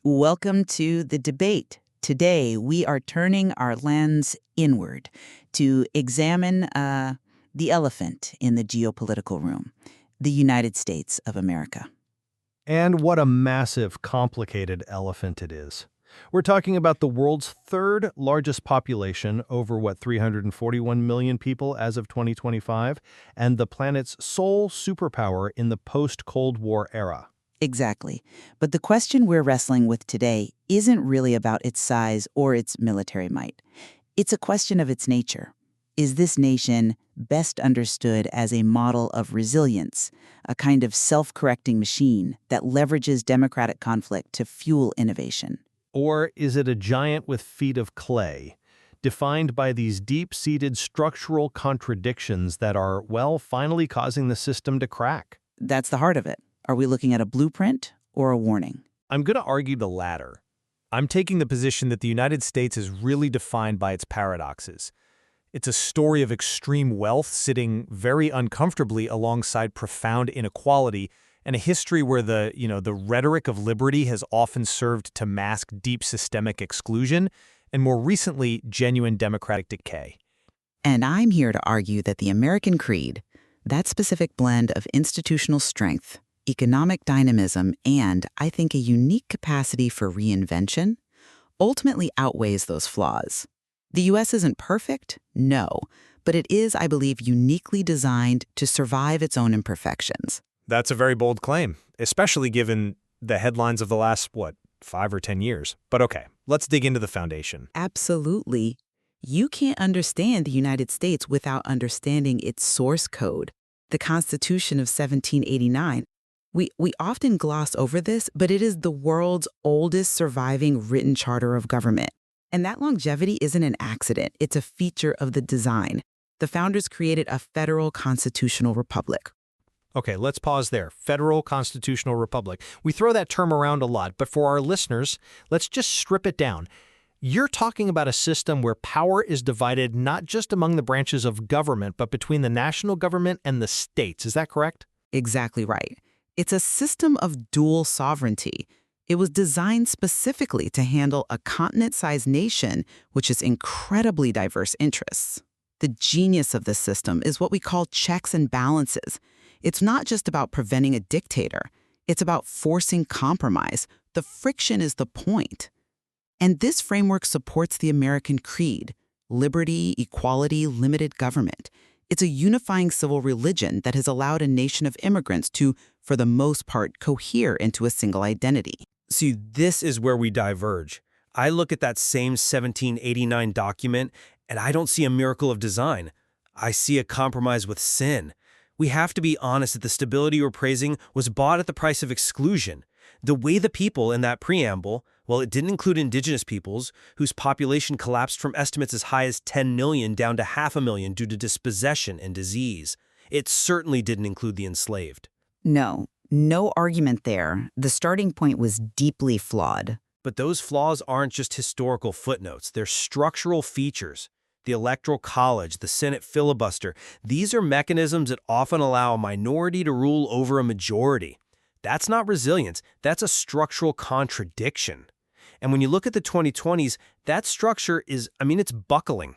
Welcome to the debate. Today, we are turning our lens inward to examine the elephant in the geopolitical room, the United States of America. And what a massive, complicated elephant it is. We're talking about the world's third largest population, over 341 million people as of 2025, and the planet's sole superpower in the post-Cold War era. Exactly. But the question we're wrestling with today isn't really about its size or its military might. It's a question of its nature. Is this nation best understood as a model of resilience, a kind of self-correcting machine that leverages democratic conflict to fuel innovation? Or is it a giant with feet of clay, defined by these deep-seated structural contradictions that are, finally causing the system to crack? That's the heart of it. Are we looking at a blueprint or a warning? I'm going to argue the latter. I'm taking the position that the United States is really defined by its paradoxes. It's a story of extreme wealth sitting very uncomfortably alongside profound inequality, and a history where the rhetoric of liberty has often served to mask deep systemic exclusion, and more recently, genuine democratic decay. And I'm here to argue that the American creed, that specific blend of institutional strength, economic dynamism, and, I think, a unique capacity for reinvention, ultimately outweighs those flaws. The U.S. isn't perfect, no, but it is, I believe, uniquely designed to survive its own imperfections. That's a very bold claim, especially given the headlines of the last, 5 or 10 years. But okay, let's dig into the foundation. Absolutely. You can't understand the United States without understanding its source code, the Constitution of 1789. We often gloss over this, but it is the world's oldest surviving written charter of government. And that longevity isn't an accident. It's a feature of the design. The founders created a federal constitutional republic. Okay, let's pause there. Federal Constitutional Republic. We throw that term around a lot, but for our listeners, let's just strip it down. You're talking about a system where power is divided not just among the branches of government, but between the national government and the states. Is that correct? Exactly right. It's a system of dual sovereignty. It was designed specifically to handle a continent-sized nation, which has incredibly diverse interests. The genius of this system is what we call checks and balances. It's not just about preventing a dictator. It's about forcing compromise. The friction is the point. And this framework supports the American creed: liberty, equality, limited government. It's a unifying civil religion that has allowed a nation of immigrants to, for the most part, cohere into a single identity. See, this is where we diverge. I look at that same 1789 document, and I don't see a miracle of design. I see a compromise with sin. We have to be honest that the stability we're praising was bought at the price of exclusion. The way the people in that preamble, it didn't include indigenous peoples, whose population collapsed from estimates as high as 10 million down to 500,000 due to dispossession and disease. It certainly didn't include the enslaved. No argument there. The starting point was deeply flawed. But those flaws aren't just historical footnotes. They're structural features. The Electoral College, the Senate filibuster, these are mechanisms that often allow a minority to rule over a majority. That's not resilience. That's a structural contradiction. And when you look at the 2020s, that structure is, it's buckling.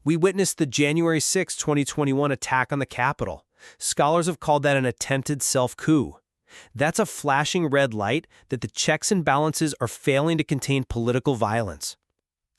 We witnessed the January 6, 2021 attack on the Capitol. Scholars have called that an attempted self-coup. That's a flashing red light that the checks and balances are failing to contain political violence.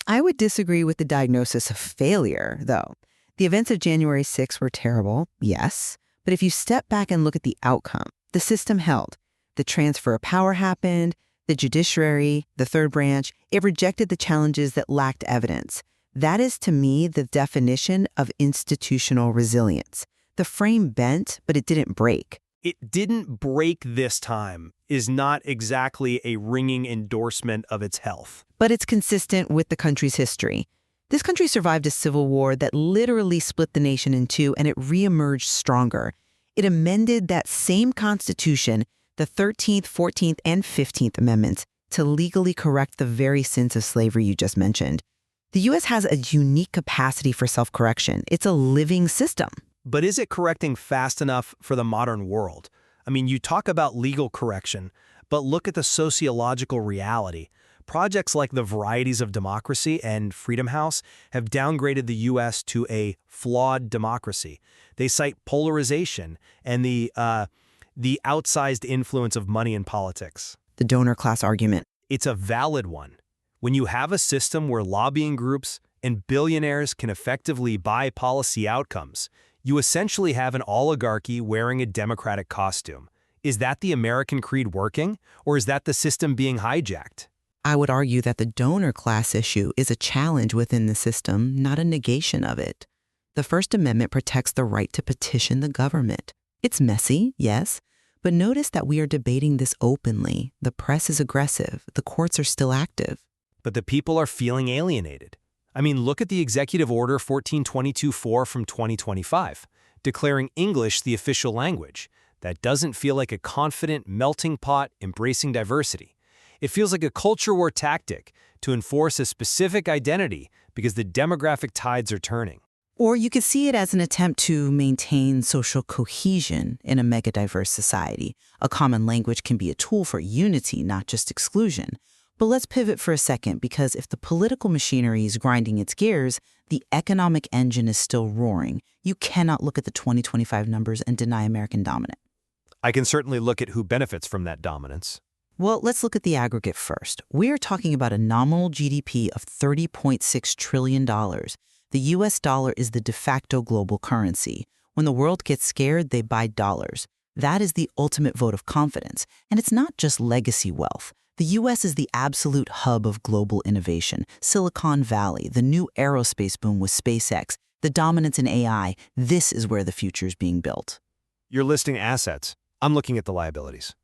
I would disagree with the diagnosis of failure, though. The events of January 6 were terrible, yes, but if you step back and look at the outcome, the system held. The transfer of power happened, the judiciary, the third branch, it rejected the challenges that lacked evidence. That is, to me, the definition of institutional resilience. The frame bent, but it didn't break. It didn't break this time is not exactly a ringing endorsement of its health. But it's consistent with the country's history. This country survived a civil war that literally split the nation in two, and it reemerged stronger. It amended that same Constitution, the 13th, 14th, and 15th Amendments, to legally correct the very sins of slavery you just mentioned. The U.S. has a unique capacity for self-correction. It's a living system. But is it correcting fast enough for the modern world? You talk about legal correction, But look at the sociological reality. Projects like the Varieties of Democracy and Freedom House have downgraded the U.S. to a flawed democracy. They cite polarization and the outsized influence of money in politics. The donor class argument. It's a valid one. When you have a system where lobbying groups and billionaires can effectively buy policy outcomes, you essentially have an oligarchy wearing a democratic costume. Is that the American creed working, or is that the system being hijacked? I would argue that the donor class issue is a challenge within the system, not a negation of it. The First Amendment protects the right to petition the government. It's messy, yes, but notice that we are debating this openly. The press is aggressive. The courts are still active. But the people are feeling alienated. I mean, look at the Executive Order 1422-4 from 2025, declaring English the official language. That doesn't feel like a confident melting pot embracing diversity. It feels like a culture war tactic to enforce a specific identity because the demographic tides are turning. Or you could see it as an attempt to maintain social cohesion in a mega-diverse society. A common language can be a tool for unity, not just exclusion. But let's pivot for a second, because if the political machinery is grinding its gears, the economic engine is still roaring. You cannot look at the 2025 numbers and deny American dominance. I can certainly look at who benefits from that dominance. Well, let's look at the aggregate first. We are talking about a nominal GDP of $30.6 trillion. The US dollar is the de facto global currency. When the world gets scared, they buy dollars. That is the ultimate vote of confidence. And it's not just legacy wealth. The US is the absolute hub of global innovation. Silicon Valley, the new aerospace boom with SpaceX, the dominance in AI, this is where the future is being built. You're listing assets. I'm looking at the liabilities.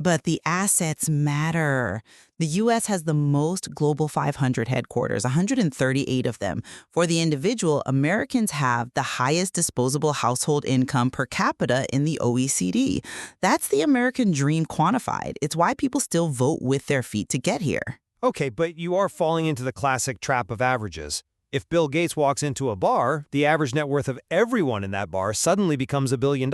But the assets matter. The U.S. has the most Global 500 headquarters, 138 of them. For the individual, Americans have the highest disposable household income per capita in the OECD. That's the American dream quantified. It's why people still vote with their feet to get here. Okay, but you are falling into the classic trap of averages. If Bill Gates walks into a bar, the average net worth of everyone in that bar suddenly becomes $1 billion.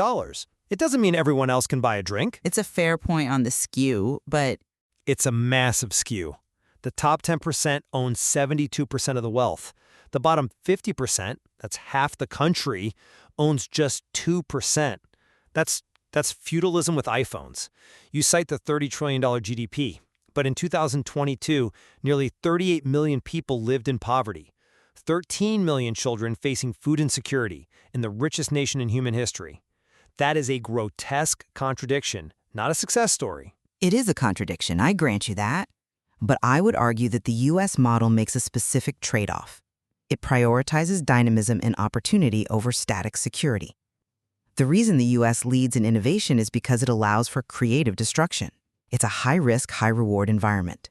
It doesn't mean everyone else can buy a drink. It's a fair point on the skew, but It's a massive skew. The top 10% own 72% of the wealth. The bottom 50%, that's half the country, owns just 2%. That's feudalism with iPhones. You cite the $30 trillion GDP, but in 2022, nearly 38 million people lived in poverty. 13 million children facing food insecurity in the richest nation in human history. That is a grotesque contradiction, not a success story. it is a contradiction, I grant you that. But I would argue that the U.S. model makes a specific trade-off. It prioritizes dynamism and opportunity over static security. The reason the U.S. leads in innovation is because it allows for creative destruction. It's a high-risk, high-reward environment.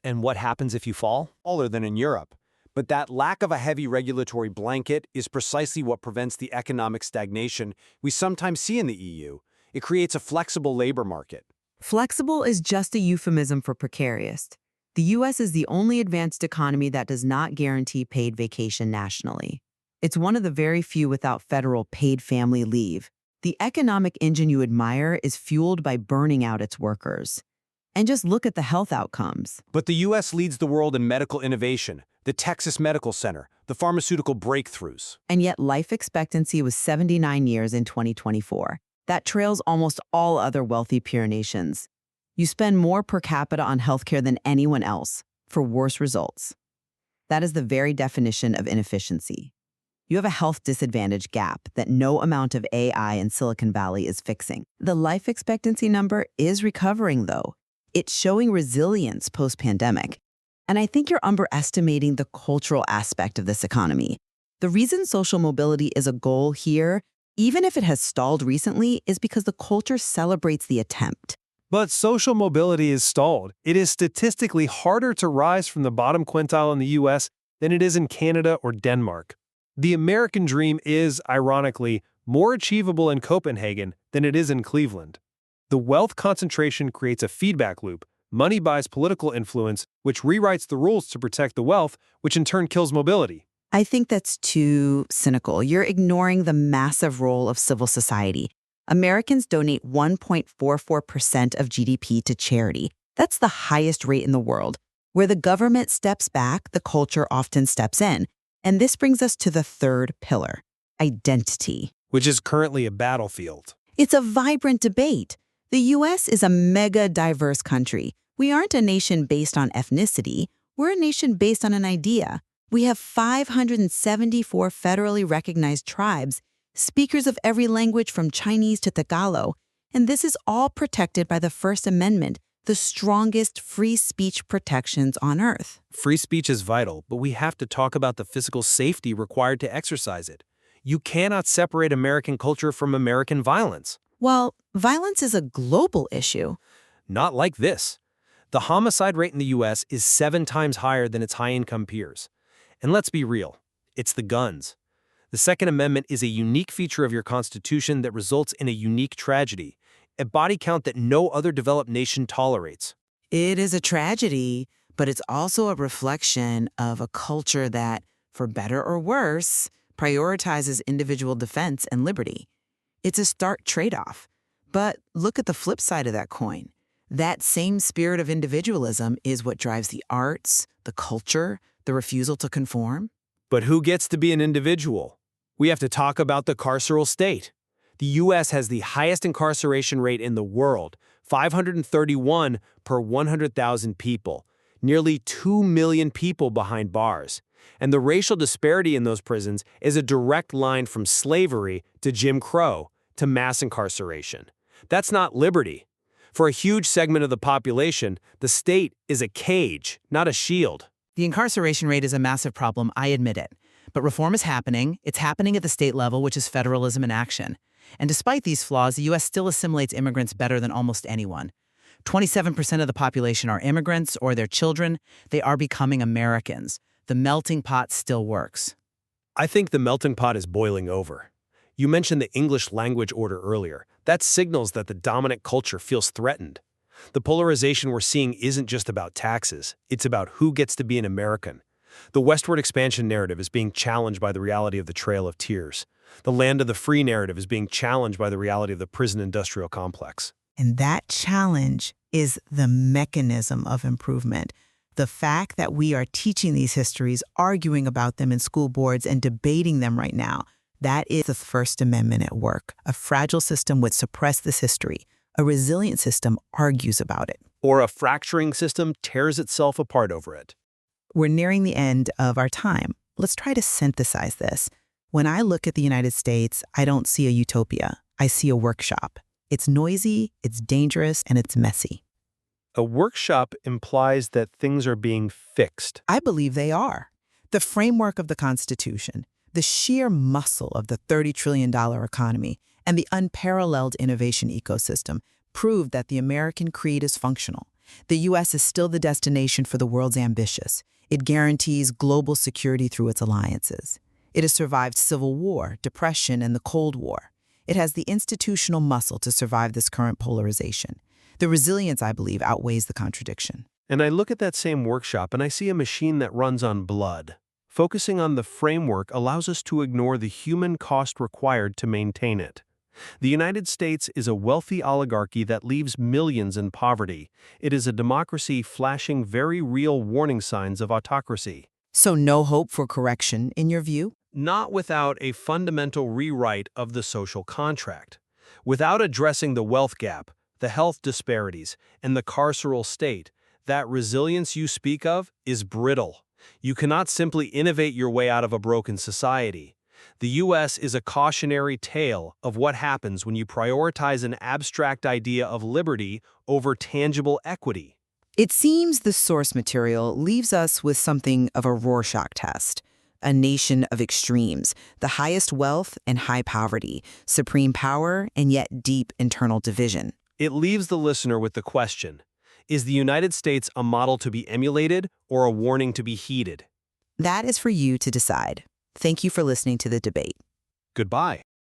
And what happens if you fall? Smaller than in Europe. But that lack of a heavy regulatory blanket is precisely what prevents the economic stagnation we sometimes see in the EU. It creates a flexible labor market. Flexible is just a euphemism for precarious. The U.S. is the only advanced economy that does not guarantee paid vacation nationally. It's one of the very few without federal paid family leave. The economic engine you admire is fueled by burning out its workers. And just look at the health outcomes. But the U.S. leads the world in medical innovation, the Texas Medical Center, the pharmaceutical breakthroughs. And yet life expectancy was 79 years in 2024. That trails almost all other wealthy peer nations. You spend more per capita on healthcare than anyone else, for worse results. That is the very definition of inefficiency. You have a health disadvantage gap that no amount of AI in Silicon Valley is fixing. The life expectancy number is recovering, though. It's showing resilience post-pandemic. And I think you're underestimating the cultural aspect of this economy. The reason social mobility is a goal here, even if it has stalled recently, is because the culture celebrates the attempt. But social mobility is stalled. It is statistically harder to rise from the bottom quintile in the U.S. than it is in Canada or Denmark. The American dream is, ironically, more achievable in Copenhagen than it is in Cleveland. The wealth concentration creates a feedback loop. Money buys political influence, which rewrites the rules to protect the wealth, which in turn kills mobility. I think that's too cynical. You're ignoring the massive role of civil society. Americans donate 1.44% of GDP to charity. That's the highest rate in the world. Where the government steps back, the culture often steps in. And this brings us to the third pillar, identity. Which is currently a battlefield. It's a vibrant debate. The U.S. is a mega diverse country. We aren't a nation based on ethnicity. We're a nation based on an idea. We have 574 federally recognized tribes, speakers of every language from Chinese to Tagalog, and this is all protected by the First Amendment, the strongest free speech protections on Earth. Free speech is vital, but we have to talk about the physical safety required to exercise it. You cannot separate American culture from American violence. Well, violence is a global issue. Not like this. The homicide rate in the U.S. is 7 times higher than its high-income peers. And let's be real, it's the guns. The Second Amendment is a unique feature of your Constitution that results in a unique tragedy, a body count that no other developed nation tolerates. It is a tragedy, but it's also a reflection of a culture that, for better or worse, prioritizes individual defense and liberty. It's a stark trade-off. But look at the flip side of that coin. That same spirit of individualism is what drives the arts, the culture, the refusal to conform. But who gets to be an individual? We have to talk about the carceral state. The U.S. has the highest incarceration rate in the world, 531 per 100,000 people, nearly 2 million people behind bars. And the racial disparity in those prisons is a direct line from slavery to Jim Crow to mass incarceration. That's not liberty. For a huge segment of the population, the state is a cage, not a shield. The incarceration rate is a massive problem, I admit it. But reform is happening. It's happening at the state level, which is federalism in action. And despite these flaws, the U.S. still assimilates immigrants better than almost anyone. 27% of the population are immigrants or their children. They are becoming Americans. The melting pot still works. I think the melting pot is boiling over. You mentioned the English language order earlier. That signals that the dominant culture feels threatened. The polarization we're seeing isn't just about taxes. It's about who gets to be an American. The westward expansion narrative is being challenged by the reality of the Trail of Tears. The land of the free narrative is being challenged by the reality of the prison industrial complex. And that challenge is the mechanism of improvement. The fact that we are teaching these histories, arguing about them in school boards and debating them right now, that is the First Amendment at work. A fragile system would suppress this history. A resilient system argues about it. Or a fracturing system tears itself apart over it. We're nearing the end of our time. Let's try to synthesize this. When I look at the United States, I don't see a utopia. I see a workshop. It's noisy, it's dangerous, and it's messy. A workshop implies that things are being fixed. I believe they are. The framework of the Constitution, the sheer muscle of the $30 trillion economy, and the unparalleled innovation ecosystem prove that the American creed is functional. The U.S. is still the destination for the world's ambitious. It guarantees global security through its alliances. It has survived civil war, depression, and the Cold War. It has the institutional muscle to survive this current polarization. The resilience, I believe, outweighs the contradiction. And I look at that same workshop and I see a machine that runs on blood. Focusing on the framework allows us to ignore the human cost required to maintain it. The United States is a wealthy oligarchy that leaves millions in poverty. It is a democracy flashing very real warning signs of autocracy. So no hope for correction, in your view? Not without a fundamental rewrite of the social contract. Without addressing the wealth gap, the health disparities, and the carceral state, that resilience you speak of is brittle. You cannot simply innovate your way out of a broken society. The U.S. is a cautionary tale of what happens when you prioritize an abstract idea of liberty over tangible equity. It seems the source material leaves us with something of a Rorschach test. A nation of extremes, the highest wealth and high poverty, supreme power and yet deep internal division. It leaves the listener with the question, is the United States a model to be emulated or a warning to be heeded? That is for you to decide. Thank you for listening to the debate. Goodbye.